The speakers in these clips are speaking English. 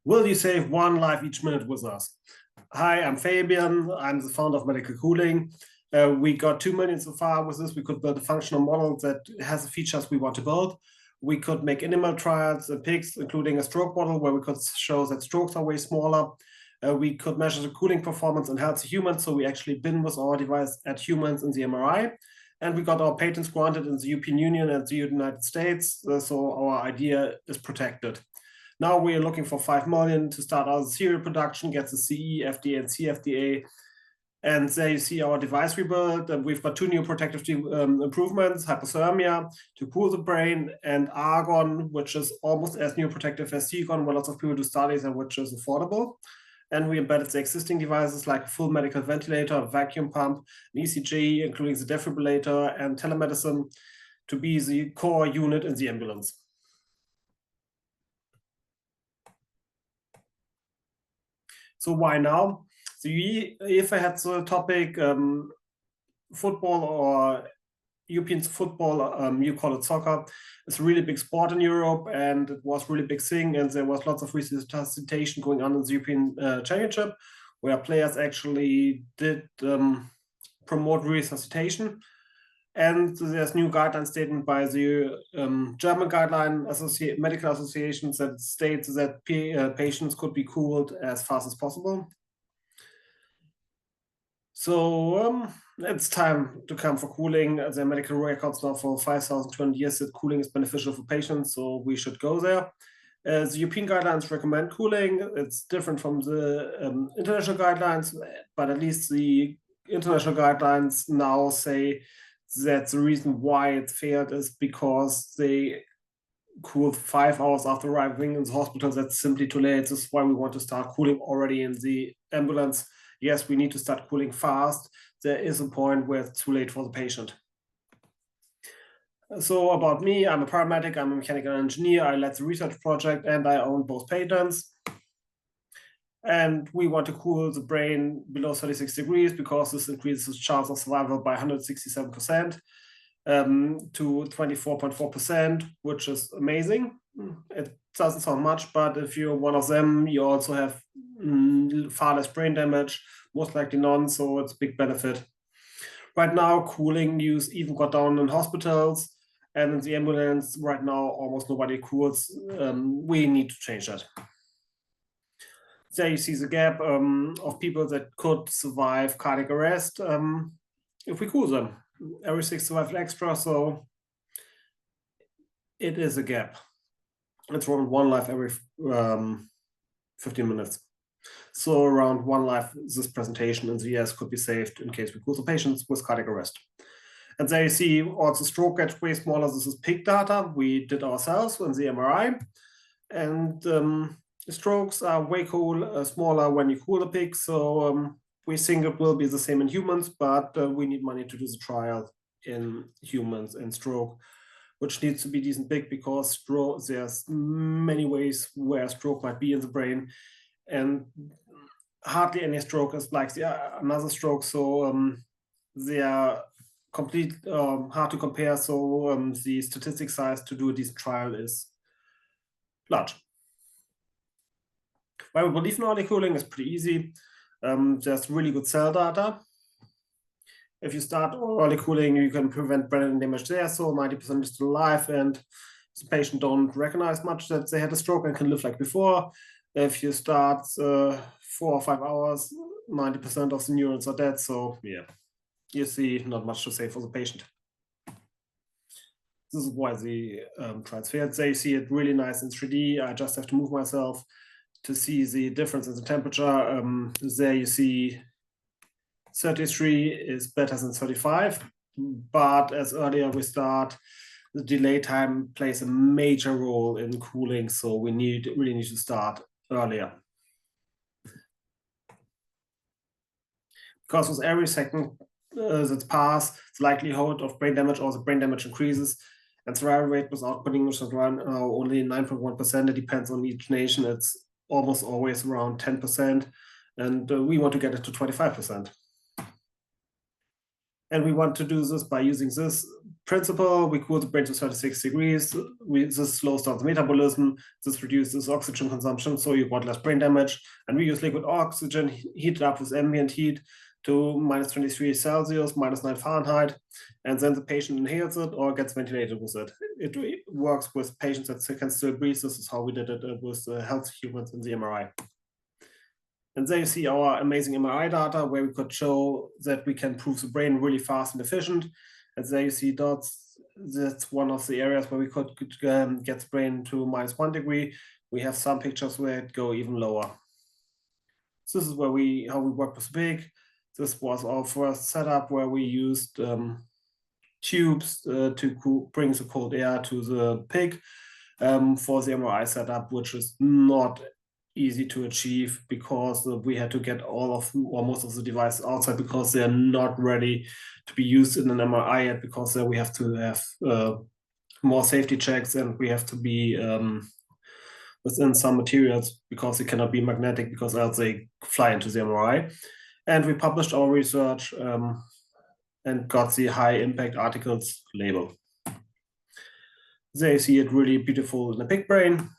Will you save one life each minute with us? Hi, I'm Fabian. I'm the founder of Medical Cooling. We got 2 million so far with this. We could build a functional model that has the features we want to build. We could make animal trials in pigs, including a stroke model where we could show that strokes are way smaller. We could measure the cooling performance in healthy humans. So we actually been with our device at humans in the MRI. And we got our patents granted in the European Union and the United States. So our idea is protected. Now we are looking for 5 million to start our serial production, get the CE, FDA, and CFDA. And there you see our device we built. And we've got 2 new protective improvements, hypothermia to cool the brain, and argon, which is almost as neuroprotective as silicon, where lots of people do studies and which is affordable. And we embedded the existing devices like a full medical ventilator, a vacuum pump, an ECG, including the defibrillator and telemedicine to be the core unit in the ambulance. So why now? So if I had the topic football or European football, you call it soccer, it's a really big sport in Europe and it was a really big thing, and there was lots of resuscitation going on in the European Championship where players actually did promote resuscitation. And there's new guideline statement by the German medical associations that states that patients could be cooled as fast as possible. So it's time to come for cooling. There are medical records now for 5,200 years that cooling is beneficial for patients, so we should go there. The European guidelines recommend cooling. It's different from the international guidelines, but at least the international guidelines now say that the reason why it failed is because they cooled 5 hours after arriving in the hospital. That's simply too late. This is why we want to start cooling already in the ambulance. Yes, we need to start cooling fast. There is a point where it's too late for the patient. So about me, I'm a paramedic, I'm a mechanical engineer, I led the research project, and I own both patents. And we want to cool the brain below 36 degrees because this increases the chance of survival by 167% to 24.4%, which is amazing. It doesn't sound much, but if you're one of them, you also have far less brain damage, most likely none, so it's a big benefit. Right now, cooling use even got down in hospitals, and in the ambulance right now, almost nobody cools. We need to change that. There you see the gap of people that could survive cardiac arrest if we cool them. Every 6 survived extra, so it is a gap. It's around 1 life every 15 minutes. So around 1 life, this presentation in the US could be saved in case we cool the patients with cardiac arrest. And there you see also stroke gets way smaller. This is pig data we did ourselves in the MRI. And the strokes are way smaller when you cool the pig. So we think it will be the same in humans, but we need money to do the trial in humans and stroke, which needs to be decent big because there's many ways where stroke might be in the brain. And hardly any stroke is like another stroke. So they are hard to compare. So the statistic size to do a decent trial is large. Why we believe in early cooling is pretty easy. There's really good cell data. If you start early cooling, you can prevent brain damage there. So 90% is still alive, and the patient don't recognize much that they had a stroke and can live like before. If you start 4 or 5 hours, 90% of the neurons are dead. So yeah, you see not much to say for the patient. This is why the trials failed. There you see it really nice in 3D. I just have to move myself to see the difference in the temperature. There you see 33 is better than 35, but as earlier we start, the delay time plays a major role in cooling, so we really need to start earlier. Because with every second that passes, the likelihood of brain damage or the brain damage increases, and survival rate without putting around only 9.1%. It depends on each nation. It's almost always around 10%, and we want to get it to 25%. And we want to do this by using this principle. We cool the brain to 36 degrees. This slows down the metabolism. This reduces oxygen consumption, so you got less brain damage. And we use liquid oxygen heated up with ambient heat to minus 23 Celsius, minus 9 Fahrenheit. And then the patient inhales it or gets ventilated with it. It works with patients that can still breathe. This is how we did it with healthy humans in the MRI. And there you see our amazing MRI data where we could show that we can prove the brain really fast and efficient. And there you see dots. That's one of the areas where we could get the brain to minus 1 degree. We have some pictures where it go even lower. So this is where how we work with pig. This was our first setup where we used tubes to bring the cold air to the pig for the MRI setup, which is not easy to achieve because we had to get all of or most of the devices outside because they're not ready to be used in an MRI yet, because there we have to have more safety checks, and we have to be within some materials because they cannot be magnetic, because else they fly into the MRI. And we published our research and got the high impact articles label. There you see it really beautiful in the pig brain.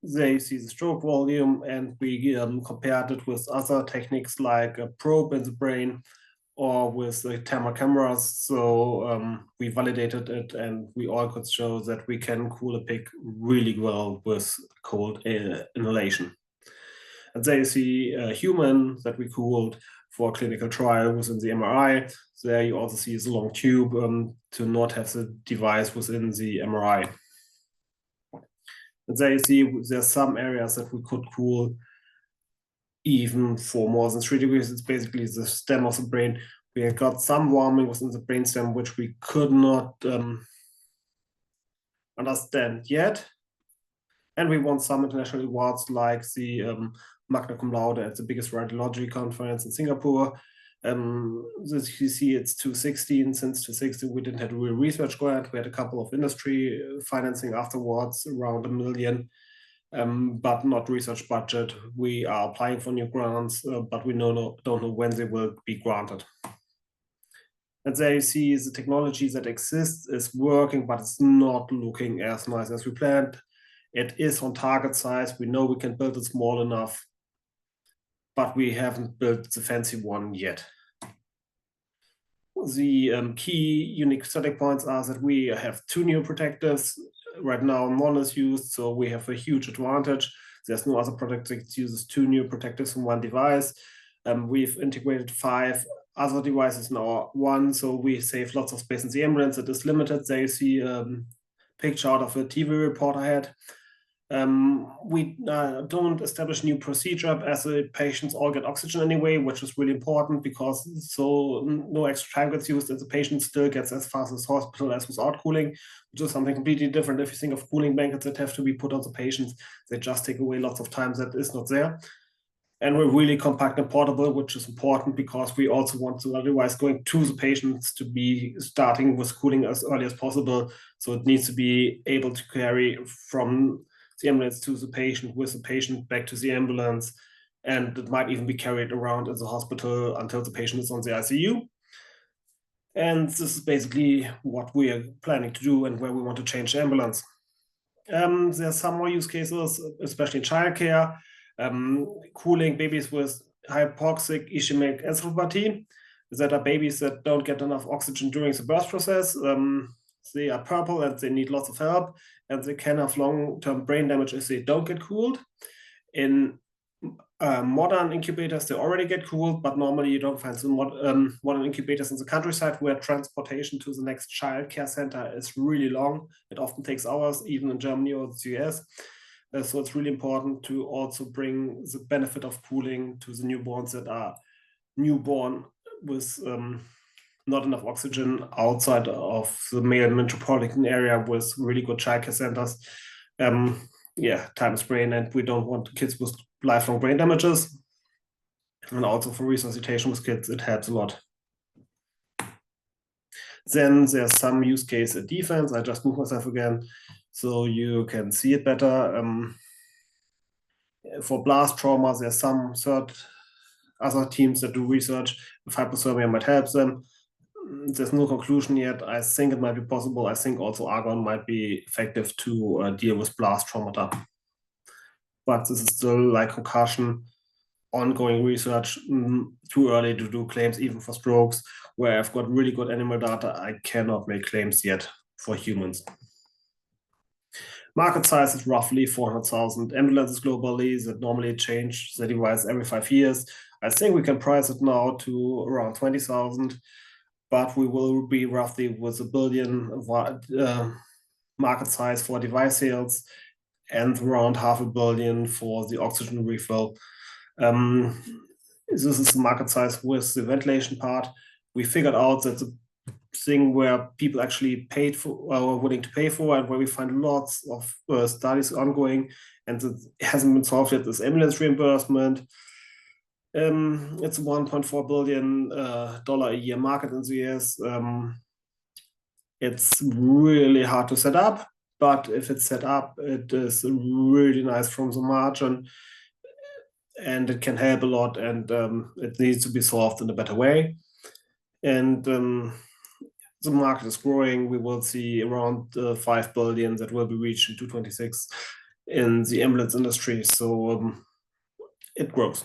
There you see the stroke volume, and we compared it with other techniques like a probe in the brain or with the thermal cameras. So we validated it, and we all could show that we can cool a pig really well with cold inhalation. And there you see a human that we cooled for a clinical trial within the MRI. There you also see the long tube to not have the device within the MRI. And there you see there's some areas that we could cool even for more than 3 degrees. It's basically the stem of the brain. We have got some warming within the brainstem, which we could not understand yet. And we won some international awards like the Magna Cum Laude at the biggest radiology conference in Singapore. As you see, it's 2016. Since 2016, we didn't have a real research grant. We had a couple of industry financing afterwards, around $1 million, but not research budget. We are applying for new grants, but we don't know when they will be granted. And there you see the technology that exists is working, but it's not looking as nice as we planned. It is on target size. We know we can build it small enough, but we haven't built the fancy one yet. The key unique static points are that we have 2 neuroprotectives. Right now, one is used, so we have a huge advantage. There's no other product that uses 2 neuroprotectives in one device. We've integrated 5 other devices in our one, so we save lots of space in the ambulance. It is limited. There you see a picture out of a TV report I had. We don't establish new procedure as the patients all get oxygen anyway, which is really important, because so no extra time gets used and the patient still gets as fast as hospital as without cooling, which is something completely different. If you think of cooling blankets that have to be put on the patients, they just take away lots of time that is not there. And we're really compact and portable, which is important because we also want the device going to the patients to be starting with cooling as early as possible. So it needs to be able to carry from the ambulance to the patient, with the patient back to the ambulance, and it might even be carried around in the hospital until the patient is on the ICU. And this is basically what we are planning to do and where we want to change the ambulance. There's some more use cases, especially in childcare. Cooling babies with hypoxic ischemic encephalopathy, that are babies that don't get enough oxygen during the birth process. They are purple and they need lots of help, and they can have long-term brain damage if they don't get cooled. In modern incubators, they already get cooled, but normally you don't find some modern incubators in the countryside where transportation to the next child care center is really long. It often takes hours, even in Germany or the US. So it's really important to also bring the benefit of cooling to the newborns that are newborn with not enough oxygen outside of the main metropolitan area with really good childcare centers. Time is brain, and we don't want kids with lifelong brain damages. And also for resuscitation with kids, it helps a lot. Then there's some use case in defense. I just moved myself again so you can see it better. For blast trauma, there's some third other teams that do research, if hypothermia might help them. There's no conclusion yet. I think it might be possible. I think also argon might be effective to deal with blast traumata. But this is still like concussion, ongoing research, too early to do claims even for strokes. Where I've got really good animal data, I cannot make claims yet for humans. Market size is roughly 400,000 ambulances globally that normally change the device every 5 years. I think we can price it now to around 20,000, but we will be roughly with $1 billion market size for device sales and around $500 million for the oxygen refill. This is the market size with the ventilation part. We figured out that the thing where people actually paid for or willing to pay for, and where we find lots of studies ongoing, and it hasn't been solved yet, is ambulance reimbursement. It's a $1.4 billion a year market in the US. It's really hard to set up, but if it's set up, it is really nice from the margin, and it can help a lot, and it needs to be solved in a better way. And the market is growing. We will see around 5 billion that will be reached in 2026 in the ambulance industry. So it grows.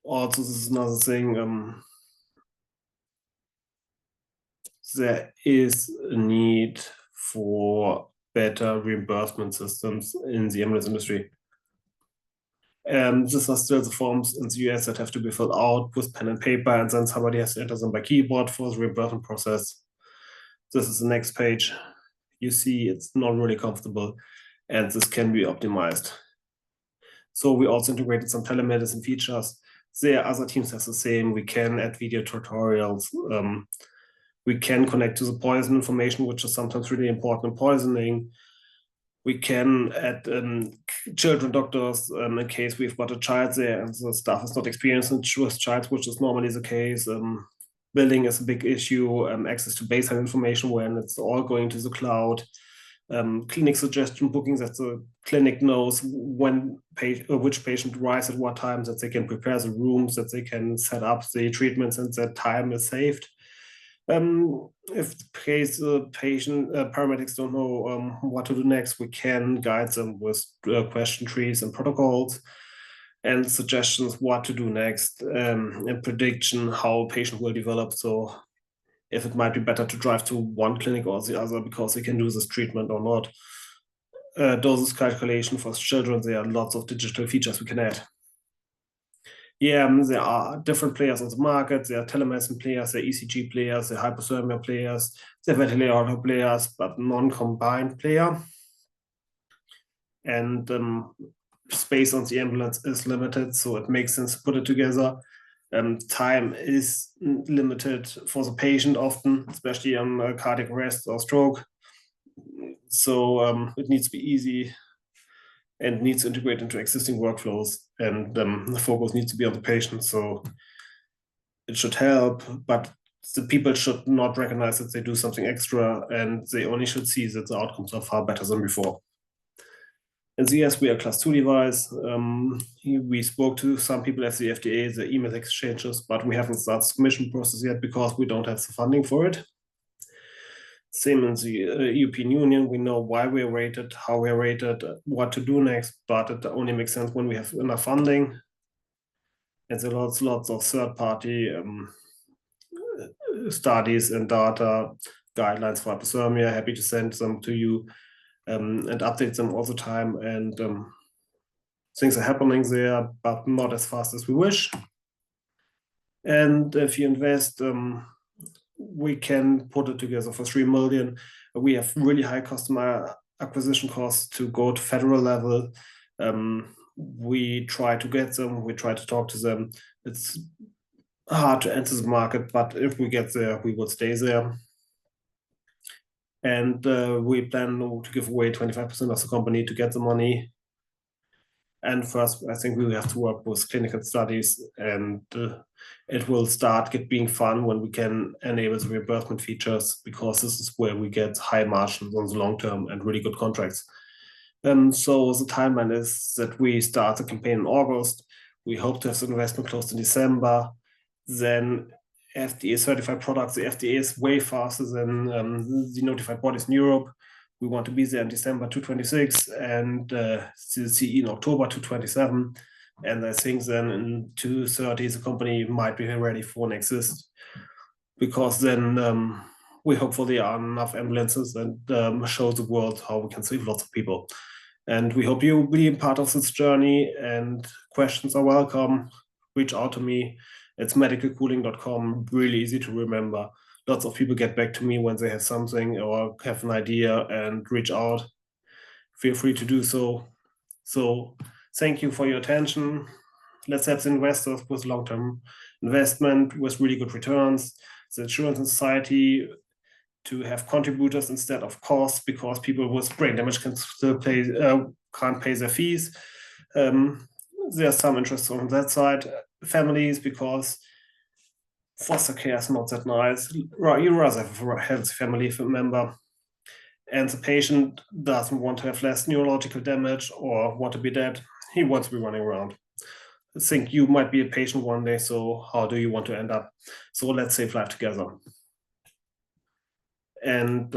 Also, this is another thing. There is a need for better reimbursement systems in the ambulance industry. These are still the forms in the US that have to be filled out with pen and paper, and then somebody has to enter them by keyboard for the reimbursement process. This is the next page. You see it's not really comfortable, and this can be optimized. So we also integrated some telemedicine features. There, other teams have the same. We can add video tutorials. We can connect to the poison information, which is sometimes really important in poisoning. We can add children doctors in case we've got a child there and the staff is not experienced with child, which is normally the case. Billing is a big issue, access to baseline information when it's all going to the cloud. Clinic suggestion booking, that the clinic knows when which patient arrives at what time, that they can prepare the rooms, that they can set up the treatments, and that time is saved. If the patient paramedics don't know what to do next, we can guide them with question trees and protocols and suggestions what to do next, and prediction how a patient will develop. So if it might be better to drive to one clinic or the other because they can do this treatment or not. Doses calculation for children, there are lots of digital features we can add. Yeah, there are different players on the market. There are telemedicine players, there are ECG players, there are hypothermia players, there are ventilator players, but non-combined player. And space on the ambulance is limited, so it makes sense to put it together. Time is limited for the patient often, especially on cardiac arrest or stroke. So it needs to be easy and needs to integrate into existing workflows, and the focus needs to be on the patient. So it should help, but the people should not recognize that they do something extra, and they only should see that the outcomes are far better than before. In the US, we are class 2 device. We spoke to some people at the FDA, the email exchanges, but we haven't started the submission process yet because we don't have the funding for it. Same in the European Union. We know why we're rated, how we're rated, what to do next, but it only makes sense when we have enough funding. And there are lots of third-party studies and data, guidelines for hypothermia. Happy to send them to you and update them all the time. And things are happening there, but not as fast as we wish. And if you invest, we can put it together for 3 million. We have really high customer acquisition costs to go to federal level. We try to get them, we try to talk to them. It's hard to enter the market, but if we get there, we will stay there. And we plan to give away 25% of the company to get the money. And first, I think we will have to work with clinical studies, and it will start being fun when we can enable the reimbursement features, because this is where we get high margins on the long term and really good contracts. So the timeline is that we start the campaign in August. We hope to have the investment closed in December. Then FDA certified products. The FDA is way faster than the notified bodies in Europe. We want to be there in December 2026 and the CE in October 2027. And I think then in 2030, the company might be ready for an exit, because then we hopefully are enough ambulances and show the world how we can save lots of people. And we hope you will be a part of this journey, and questions are welcome. Reach out to me. It's medicalcooling.com, really easy to remember. Lots of people get back to me when they have something or have an idea and reach out. Feel free to do so. So thank you for your attention. Let's help the investors with long-term investment with really good returns. The insurance society to have contributors instead of costs, because people with brain damage can still can't pay their fees. There's some interest on that side. Families, because foster care is not that nice. You rather have a healthy family member. And the patient doesn't want to have less neurological damage or want to be dead. He wants to be running around. I think you might be a patient one day, so how do you want to end up? So let's save life together. And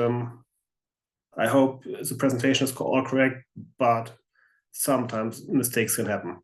I hope the presentation is all correct, but sometimes mistakes can happen.